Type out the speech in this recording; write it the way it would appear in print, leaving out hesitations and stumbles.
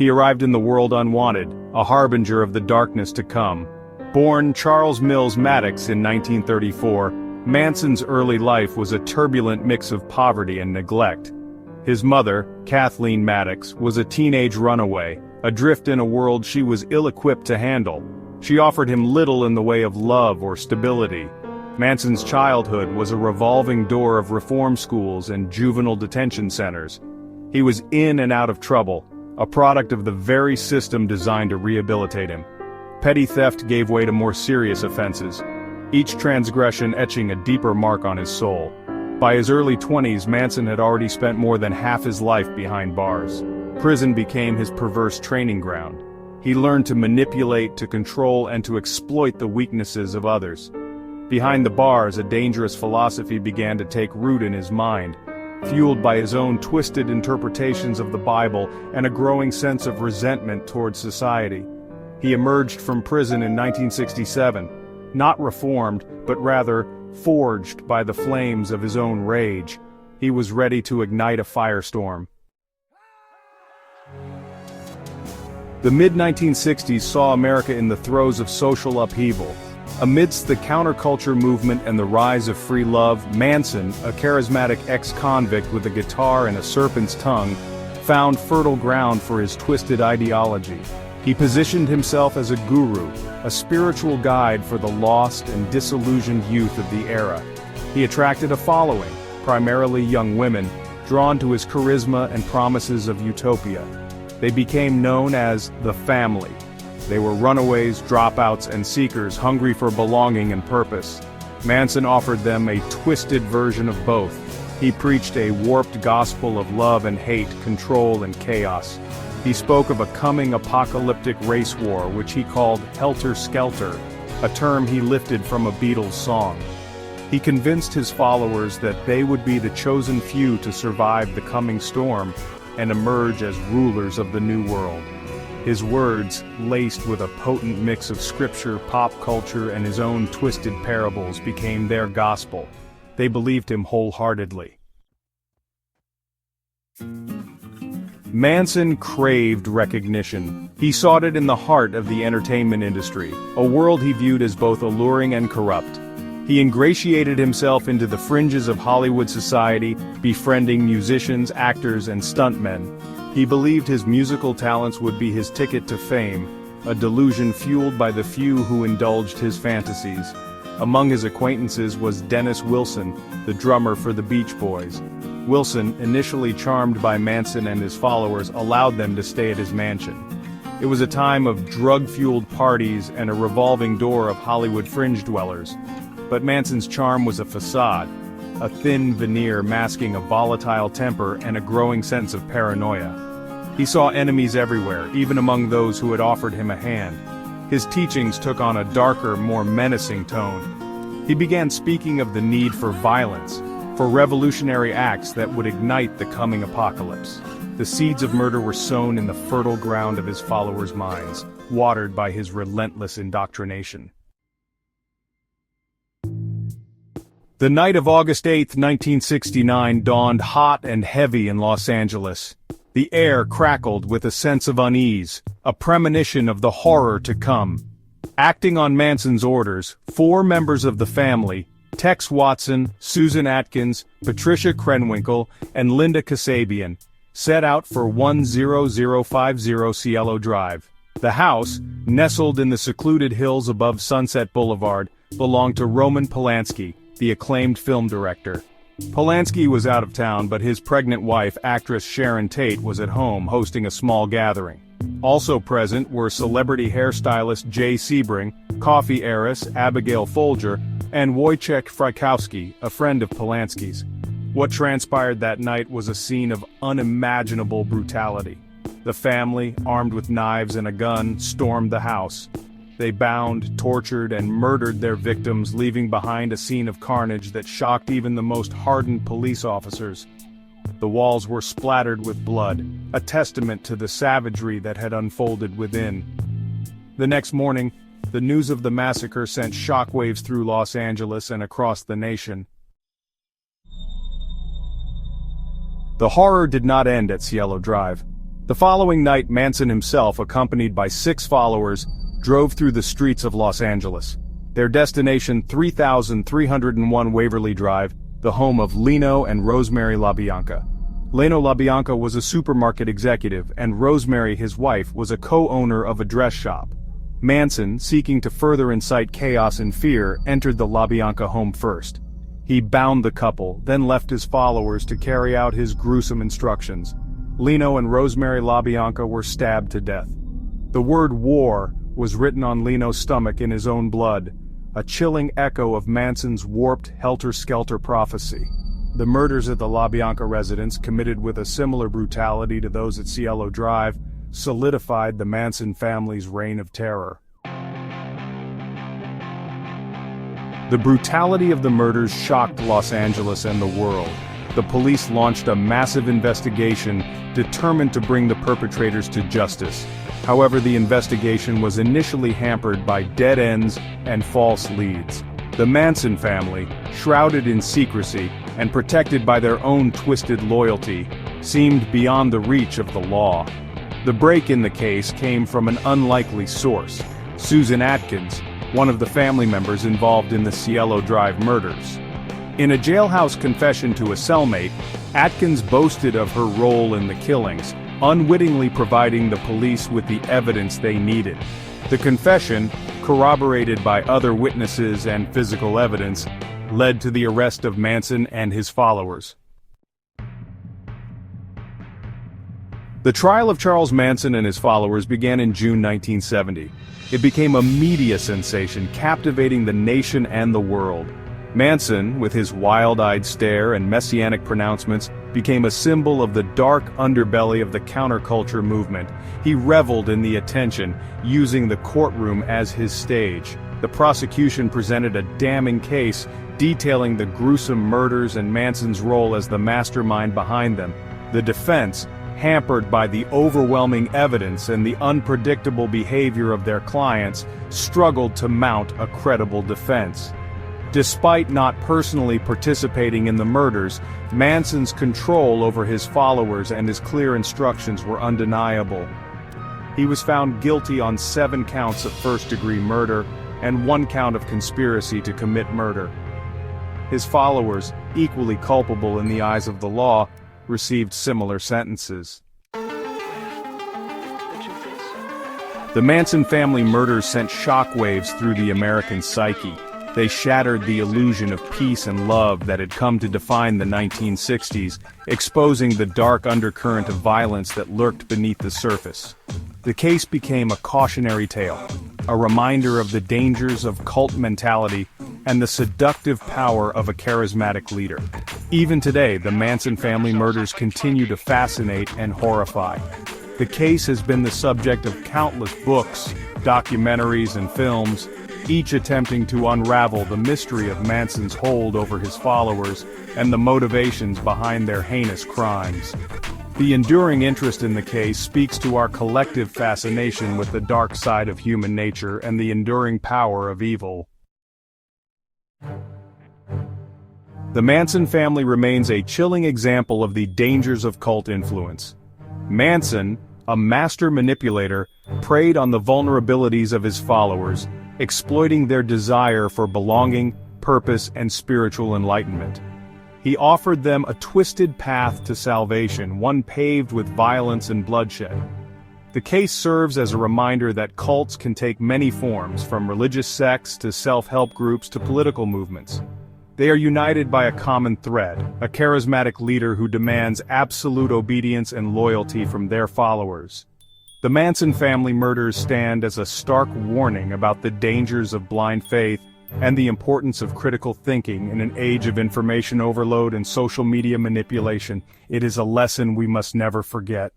He arrived in the world unwanted, a harbinger of the darkness to come. Born Charles Mills Maddox in 1934, Manson's early life was a turbulent mix of poverty and neglect. His mother, Kathleen Maddox, was a teenage runaway, adrift in a world she was ill-equipped to handle. She offered him little in the way of love or stability. Manson's childhood was a revolving door of reform schools and juvenile detention centers. He was in and out of trouble, a product of the very system designed to rehabilitate him. Petty theft gave way to more serious offenses, each transgression etching a deeper mark on his soul. By his early 20s, Manson had already spent more than half his life behind bars. Prison became his perverse training ground. He learned to manipulate, to control, and to exploit the weaknesses of others. Behind the bars, a dangerous philosophy began to take root in his mind, fueled by his own twisted interpretations of the Bible and a growing sense of resentment towards society. He emerged from prison in 1967, not reformed, but rather forged by the flames of his own rage. He was ready to ignite a firestorm. The mid-1960s saw America in the throes of social upheaval. Amidst the counterculture movement and the rise of free love, Manson, a charismatic ex-convict with a guitar and a serpent's tongue, found fertile ground for his twisted ideology. He positioned himself as a guru, a spiritual guide for the lost and disillusioned youth of the era. He attracted a following, primarily young women, drawn to his charisma and promises of utopia. They became known as the Family. They were runaways, dropouts, and seekers hungry for belonging and purpose. Manson offered them a twisted version of both. He preached a warped gospel of love and hate, control and chaos. He spoke of a coming apocalyptic race war which he called Helter Skelter, a term he lifted from a Beatles song. He convinced his followers that they would be the chosen few to survive the coming storm and emerge as rulers of the new world. His words, laced with a potent mix of scripture, pop culture, and his own twisted parables, became their gospel. They believed him wholeheartedly. Manson craved recognition. He sought it in the heart of the entertainment industry, a world he viewed as both alluring and corrupt. He ingratiated himself into the fringes of Hollywood society, befriending musicians, actors, and stuntmen. He believed his musical talents would be his ticket to fame, a delusion fueled by the few who indulged his fantasies. Among his acquaintances was Dennis Wilson, the drummer for the Beach Boys. Wilson, initially charmed by Manson and his followers, allowed them to stay at his mansion. It was a time of drug-fueled parties and a revolving door of Hollywood fringe dwellers. But Manson's charm was a facade, a thin veneer masking a volatile temper and a growing sense of paranoia. He saw enemies everywhere, even among those who had offered him a hand. His teachings took on a darker, more menacing tone. He began speaking of the need for violence, for revolutionary acts that would ignite the coming apocalypse. The seeds of murder were sown in the fertile ground of his followers' minds, watered by his relentless indoctrination. The night of August 8, 1969 dawned hot and heavy in Los Angeles. The air crackled with a sense of unease, a premonition of the horror to come. Acting on Manson's orders, 4 members of the family, Tex Watson, Susan Atkins, Patricia Krenwinkel, and Linda Kasabian, set out for 10050 Cielo Drive. The house, nestled in the secluded hills above Sunset Boulevard, belonged to Roman Polanski, the acclaimed film director. Polanski was out of town, but his pregnant wife, actress Sharon Tate, was at home hosting a small gathering. Also present were celebrity hairstylist Jay Sebring, coffee heiress Abigail Folger, and Wojciech Frykowski, a friend of Polanski's. What transpired that night was a scene of unimaginable brutality. The family, armed with knives and a gun, stormed the house. They bound, tortured, and murdered their victims, leaving behind a scene of carnage that shocked even the most hardened police officers. The walls were splattered with blood, a testament to the savagery that had unfolded within. The next morning, the news of the massacre sent shockwaves through Los Angeles and across the nation. The horror did not end at Cielo Drive. The following night, Manson himself, accompanied by 6 followers, drove through the streets of Los Angeles. Their destination, 3301 Waverly Drive, the home of Leno and Rosemary LaBianca. Leno LaBianca was a supermarket executive, and Rosemary, his wife, was a co-owner of a dress shop. Manson, seeking to further incite chaos and fear, entered the LaBianca home first. He bound the couple, then left his followers to carry out his gruesome instructions. Leno and Rosemary LaBianca were stabbed to death. The word war was written on Leno's stomach in his own blood, a chilling echo of Manson's warped helter-skelter prophecy. The murders at the LaBianca residence, committed with a similar brutality to those at Cielo Drive, solidified the Manson family's reign of terror. The brutality of the murders shocked Los Angeles and the world. The police launched a massive investigation, determined to bring the perpetrators to justice. However, the investigation was initially hampered by dead ends and false leads. The Manson family, shrouded in secrecy and protected by their own twisted loyalty, seemed beyond the reach of the law. The break in the case came from an unlikely source: Susan Atkins, one of the family members involved in the Cielo Drive murders. In a jailhouse confession to a cellmate, Atkins boasted of her role in the killings, unwittingly providing the police with the evidence they needed. The confession, corroborated by other witnesses and physical evidence, led to the arrest of Manson and his followers. The trial of Charles Manson and his followers began in June 1970. It became a media sensation, captivating the nation and the world. Manson, with his wild-eyed stare and messianic pronouncements, became a symbol of the dark underbelly of the counterculture movement. He reveled in the attention, using the courtroom as his stage. The prosecution presented a damning case, detailing the gruesome murders and Manson's role as the mastermind behind them. The defense, hampered by the overwhelming evidence and the unpredictable behavior of their clients, struggled to mount a credible defense. Despite not personally participating in the murders, Manson's control over his followers and his clear instructions were undeniable. He was found guilty on 7 counts of first-degree murder and 1 count of conspiracy to commit murder. His followers, equally culpable in the eyes of the law, received similar sentences. The Manson family murders sent shockwaves through the American psyche. They shattered the illusion of peace and love that had come to define the 1960s, exposing the dark undercurrent of violence that lurked beneath the surface. The case became a cautionary tale, a reminder of the dangers of cult mentality and the seductive power of a charismatic leader. Even today, the Manson family murders continue to fascinate and horrify. The case has been the subject of countless books, documentaries, and films, each attempting to unravel the mystery of Manson's hold over his followers and the motivations behind their heinous crimes. The enduring interest in the case speaks to our collective fascination with the dark side of human nature and the enduring power of evil. The Manson family remains a chilling example of the dangers of cult influence. Manson, a master manipulator, preyed on the vulnerabilities of his followers, exploiting their desire for belonging, purpose, and spiritual enlightenment. He offered them a twisted path to salvation, one paved with violence and bloodshed. The case serves as a reminder that cults can take many forms, from religious sects to self-help groups to political movements. They are united by a common thread, a charismatic leader who demands absolute obedience and loyalty from their followers. The Manson family murders stand as a stark warning about the dangers of blind faith and the importance of critical thinking in an age of information overload and social media manipulation. It is a lesson we must never forget.